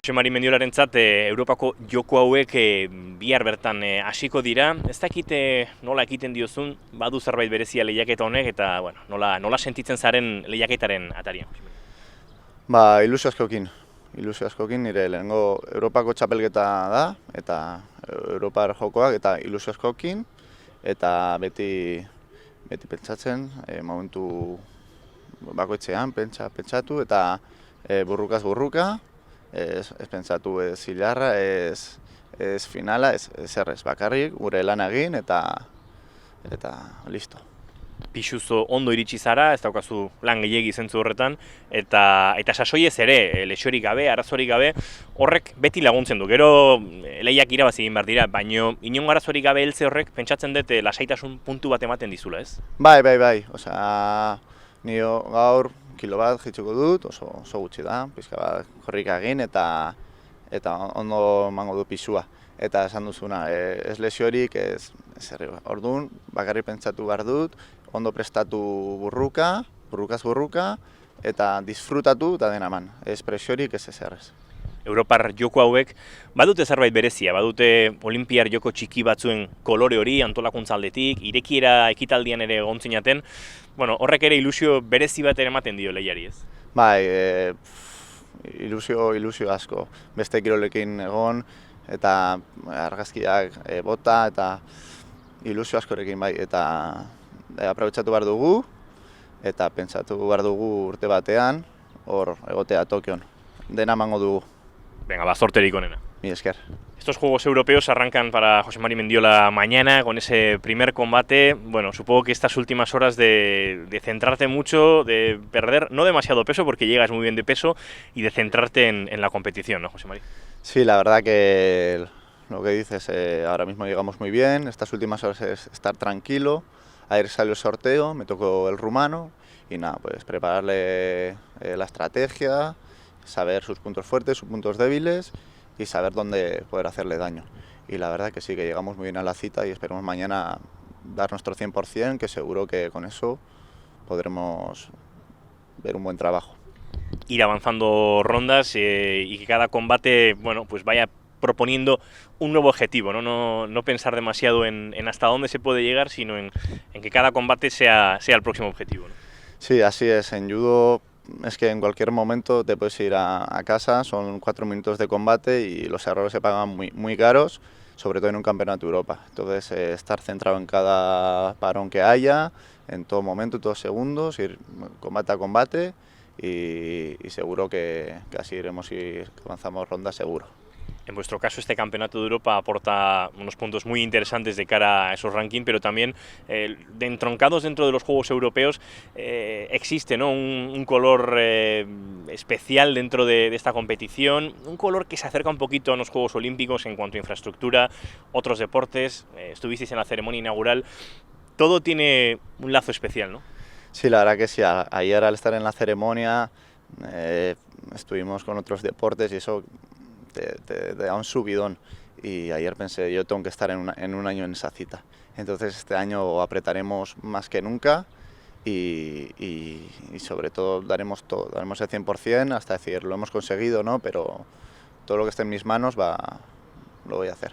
Jose Mari Mendiolarentzat Europako joko hauek bihar bertan hasiko dira. Ez dakite nola ekiten diozun, badu zerbait berezia lehiaketa honek eta bueno, nola sentitzen zaren lehiaketaren atarian? Ilusio askokin nire lehenengo Europako txapelketa da eta Europar jokoak eta ilusio askokin eta beti pentsatzen, momentu bakoitzean pentsatu eta burrukaz burruka, ez pentsatu ez hilarra, ez finala, ez errez, bakarrik gure lan egin eta listo. Pixuzo ondo iritsi zara, ez daukazu lan gehiegi zentzu horretan, eta sasoiez ere, lexorik gabe, arazorik gabe, horrek beti laguntzen du. Gero lehiak irabazi egin behar dira, baino inongo arazorik gabe heltze horrek pentsatzen dut lasaitasun puntu bat ematen dizula, ez? Bai. Osea, nio gaur kilo bat jitsuko dut, oso gutxi da, pixka bat korrika egin eta ondo emango du pisua. Eta esan duzuna, ez lesiorik, ez herri. Orduan, bakarrik pentsatu behar dut, ondo prestatu burrukaz burruka, eta disfrutatu eta dena eman. Ez presiorik, ez errez. Europar joko hauek badute zerbait berezia, badute olimpiar joko txiki batzuen kolore hori antolakuntza aldetik, irekiera ekitaldian ere egontzinaten, horrek ere ilusio berezi bat ere ematen dio lehiari, ez? Ilusio asko. Beste kirolekin egon, eta argazkiak bota, eta ilusio askorekin bai, eta aprobetxatu behar dugu, eta pentsatu behar dugu urte batean, hor egotea Tokion. Dena emango dugu. Venga, zorterik onena. Mil esker. Estos Juegos Europeos arrancan para Jose Mari Mendiola mañana con ese primer combate. Bueno, supongo que estas últimas horas de centrarte mucho, de perder no demasiado peso porque llegas muy bien de peso y de centrarte en la competición, ¿no, Jose Mari? Sí, la verdad que lo que dices, ahora mismo llegamos muy bien. Estas últimas horas es estar tranquilo. Ayer salió el sorteo, me tocó el rumano y nada, pues prepararle la estrategia, saber sus puntos fuertes, sus puntos débiles y saber dónde poder hacerle daño. Y la verdad que sí, que llegamos muy bien a la cita y esperemos mañana dar nuestro 100%, que seguro que con eso podremos ver un buen trabajo. Ir avanzando rondas y que cada combate pues vaya proponiendo un nuevo objetivo, no pensar demasiado en hasta dónde se puede llegar, sino en que cada combate sea el próximo objetivo, ¿no? Sí, así es. En judo es que en cualquier momento te puedes ir a casa, son 4 minutos de combate y los errores se pagan muy caros, sobre todo en un campeonato de Europa. Entonces, estar centrado en cada parón que haya, en todo momento, todos segundos, ir combate a combate y seguro que así iremos y avanzamos rondas seguro. En vuestro caso, este Campeonato de Europa aporta unos puntos muy interesantes de cara a esos rankings, pero también entroncados dentro de los Juegos Europeos existe, ¿no?, un color especial dentro de esta competición, un color que se acerca un poquito a los Juegos Olímpicos en cuanto a infraestructura, otros deportes, estuvisteis en la ceremonia inaugural, todo tiene un lazo especial, ¿no? Sí, la verdad que sí. Ayer al estar en la ceremonia estuvimos con otros deportes y eso te da un subidón y ayer pensé, yo tengo que estar en un año en esa cita. Entonces este año apretaremos más que nunca y sobre todo daremos el 100% hasta decir, lo hemos conseguido, ¿no? Pero todo lo que esté en mis manos lo voy a hacer.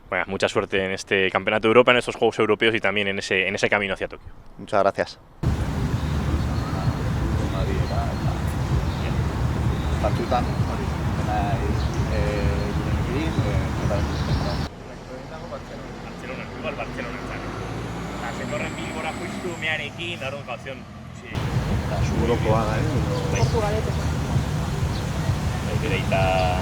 Bueno, mucha suerte en este Campeonato de Europa, en estos Juegos Europeos y también en ese camino hacia Tokio. Muchas gracias. Barcelona. Se corren Bilbora justu mearekin, da ocasión. Seguro que haga, Bereita